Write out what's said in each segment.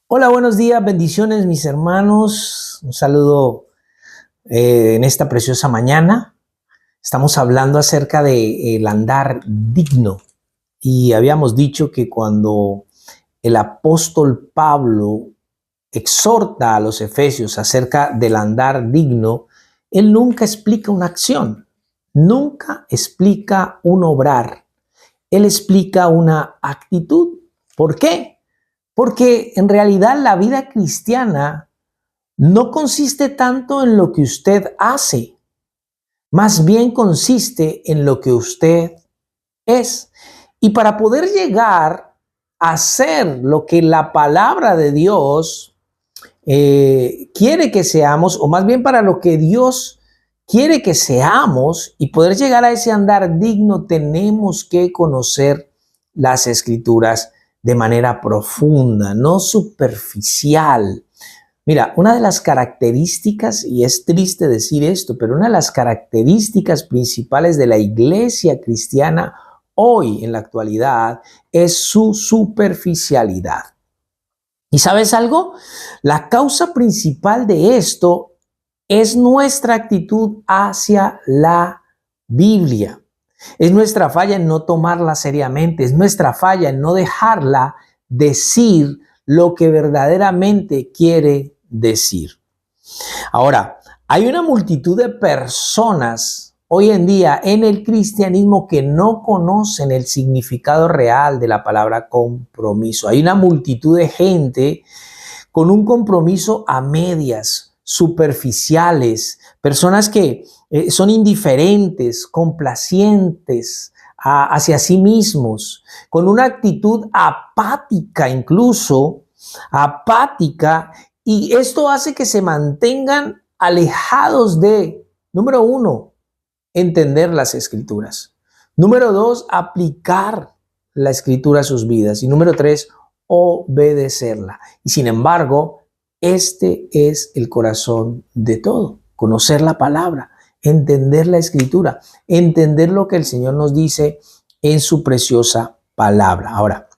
Hola, buenos días, bendiciones mis hermanos. Un saludo en esta preciosa mañana. Estamos hablando acerca de el andar digno y habíamos dicho que cuando el apóstol Pablo exhorta a los efesios acerca del andar digno, él nunca explica una acción, nunca explica un obrar, él explica una actitud. ¿Por qué? Porque en realidad la vida cristiana no consiste tanto en lo que usted hace, más bien consiste en lo que usted es. Y para poder llegar a ser lo que la palabra de Dios quiere que seamos, o más bien para lo que Dios quiere que seamos, y poder llegar a ese andar digno, tenemos que conocer las Escrituras de manera profunda, no superficial. Mira, una de las características, y es triste decir esto, pero una de las características principales de la iglesia cristiana hoy en la actualidad es su superficialidad. ¿Y sabes algo? La causa principal de esto es nuestra actitud hacia la Biblia. Es nuestra falla en no tomarla seriamente, es nuestra falla en no dejarla decir lo que verdaderamente quiere decir. Ahora, hay una multitud de personas hoy en día en el cristianismo que no conocen el significado real de la palabra compromiso. Hay una multitud de gente con un compromiso a medias, superficiales, personas que son indiferentes, complacientes hacia sí mismos, con una actitud apática incluso, apática, y esto hace que se mantengan alejados de, número uno, entender las escrituras. Número dos, aplicar la escritura a sus vidas. Y número tres, obedecerla. Y sin embargo, este es el corazón de todo. Conocer la palabra, entender la escritura, entender lo que el Señor nos dice en su preciosa palabra. Ahora,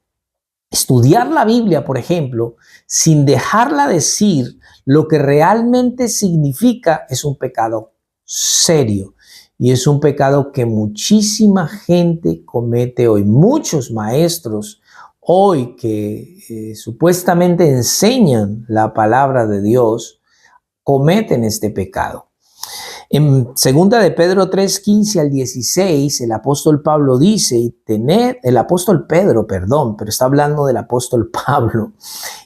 estudiar la Biblia, por ejemplo, sin dejarla decir lo que realmente significa, es un pecado serio. Y es un pecado que muchísima gente comete hoy. Muchos maestros hoy que supuestamente enseñan la palabra de Dios cometen este pecado. En 2 de Pedro 3:15 al 16, el apóstol Pablo dice, el apóstol Pedro, perdón, pero está hablando del apóstol Pablo,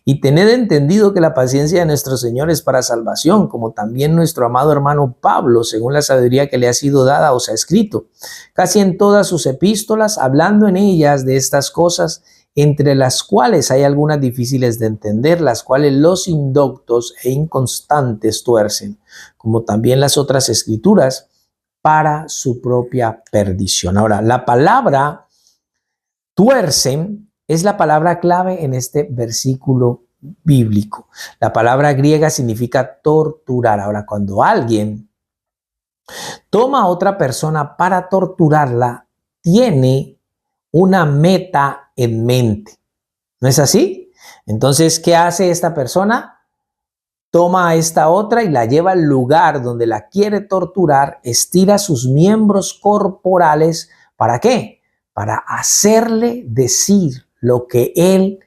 y tened entendido que la paciencia de nuestro Señor es para salvación, como también nuestro amado hermano Pablo, según la sabiduría que le ha sido dada, os ha escrito, casi en todas sus epístolas, hablando en ellas de estas cosas, entre las cuales hay algunas difíciles de entender, las cuales los indoctos e inconstantes tuercen, como también las otras escrituras, para su propia perdición. Ahora, la palabra tuercen es la palabra clave en este versículo bíblico. La palabra griega significa torturar. Ahora, cuando alguien toma a otra persona para torturarla, tiene una meta en mente. ¿No es así? Entonces, ¿qué hace esta persona? Toma a esta otra y la lleva al lugar donde la quiere torturar, estira sus miembros corporales. ¿Para qué? Para hacerle decir lo que él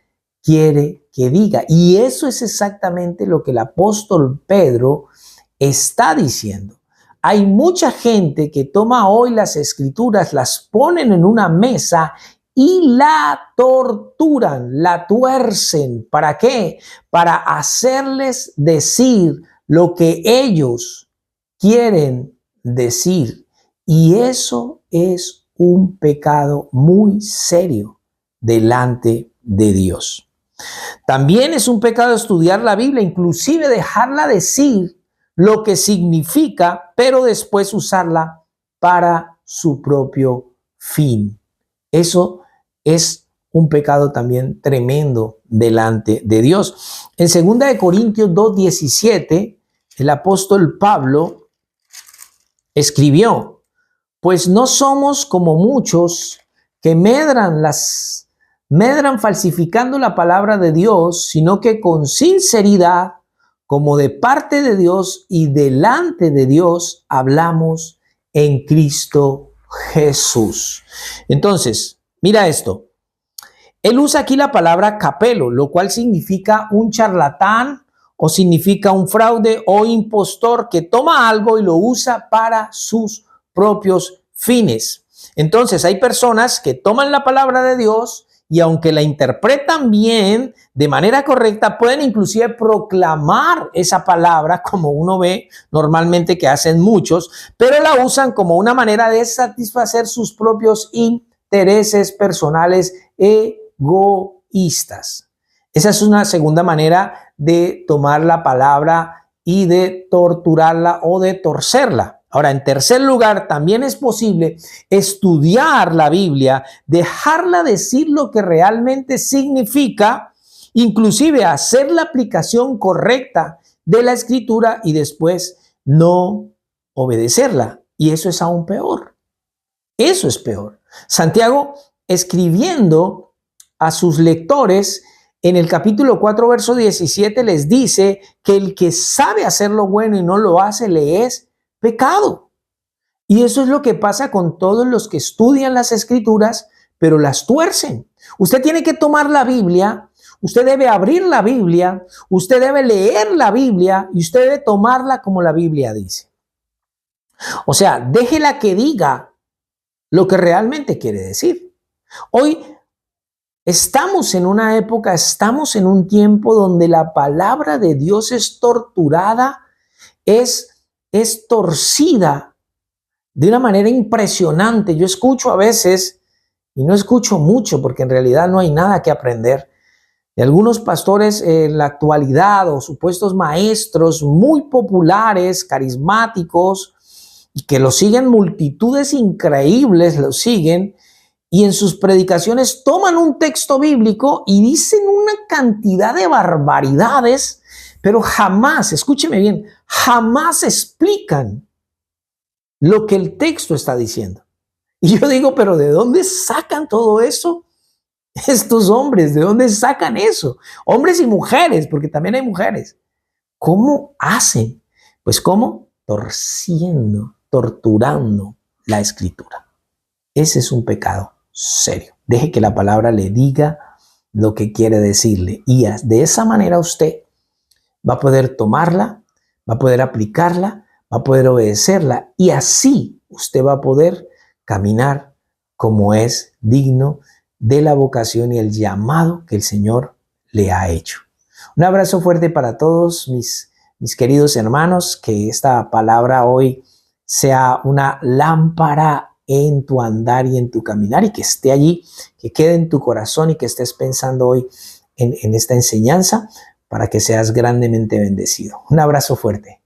quiere que diga. Y eso es exactamente lo que el apóstol Pedro está diciendo. Hay mucha gente que toma hoy las escrituras, las ponen en una mesa y la torturan, la tuercen. ¿Para qué? Para hacerles decir lo que ellos quieren decir. Y eso es un pecado muy serio delante de Dios. También es un pecado estudiar la Biblia, inclusive dejarla decir lo que significa, pero después usarla para su propio fin. Eso es un pecado también tremendo delante de Dios. En 2 Corintios 2:17, el apóstol Pablo escribió, pues no somos como muchos que medran las medran falsificando la palabra de Dios, sino que con sinceridad, como de parte de Dios y delante de Dios, hablamos en Cristo Jesús. Entonces, mira esto. Él usa aquí la palabra capelo, lo cual significa un charlatán o significa un fraude o impostor que toma algo y lo usa para sus propios fines. Entonces, hay personas que toman la palabra de Dios y aunque la interpretan bien, de manera correcta, pueden inclusive proclamar esa palabra, como uno ve normalmente que hacen muchos, pero la usan como una manera de satisfacer sus propios intereses personales egoístas. Esa es una segunda manera de tomar la palabra y de torturarla o de torcerla. Ahora, en tercer lugar, también es posible estudiar la Biblia, dejarla decir lo que realmente significa, inclusive hacer la aplicación correcta de la Escritura y después no obedecerla. Y eso es aún peor. Eso es peor. Santiago, escribiendo a sus lectores, en el capítulo 4, verso 17, les dice que el que sabe hacer lo bueno y no lo hace, le es pecado. Y eso es lo que pasa con todos los que estudian las Escrituras, pero las tuercen. Usted tiene que tomar la Biblia, usted debe abrir la Biblia, usted debe leer la Biblia y usted debe tomarla como la Biblia dice. O sea, déjela que diga lo que realmente quiere decir. Hoy estamos en una época, estamos en un tiempo donde la palabra de Dios es torturada, es torcida de una manera impresionante. Yo escucho a veces, y no escucho mucho porque en realidad no hay nada que aprender, de algunos pastores en la actualidad o supuestos maestros muy populares, carismáticos, y que lo siguen multitudes increíbles, lo siguen, y en sus predicaciones toman un texto bíblico y dicen una cantidad de barbaridades, pero jamás, escúcheme bien, jamás explican lo que el texto está diciendo. Y yo digo, pero ¿de dónde sacan todo eso? Estos hombres, ¿de dónde sacan eso? Hombres y mujeres, porque también hay mujeres. ¿Cómo hacen? Pues ¿cómo? Torciendo, torturando la Escritura. Ese es un pecado serio. Deje que la palabra le diga lo que quiere decirle. Y de esa manera usted va a poder tomarla, va a poder aplicarla, va a poder obedecerla. Y así usted va a poder caminar como es digno de la vocación y el llamado que el Señor le ha hecho. Un abrazo fuerte para todos mis queridos hermanos. Que esta palabra hoy sea una lámpara en tu andar y en tu caminar y que esté allí, que quede en tu corazón y que estés pensando hoy en esta enseñanza para que seas grandemente bendecido. Un abrazo fuerte.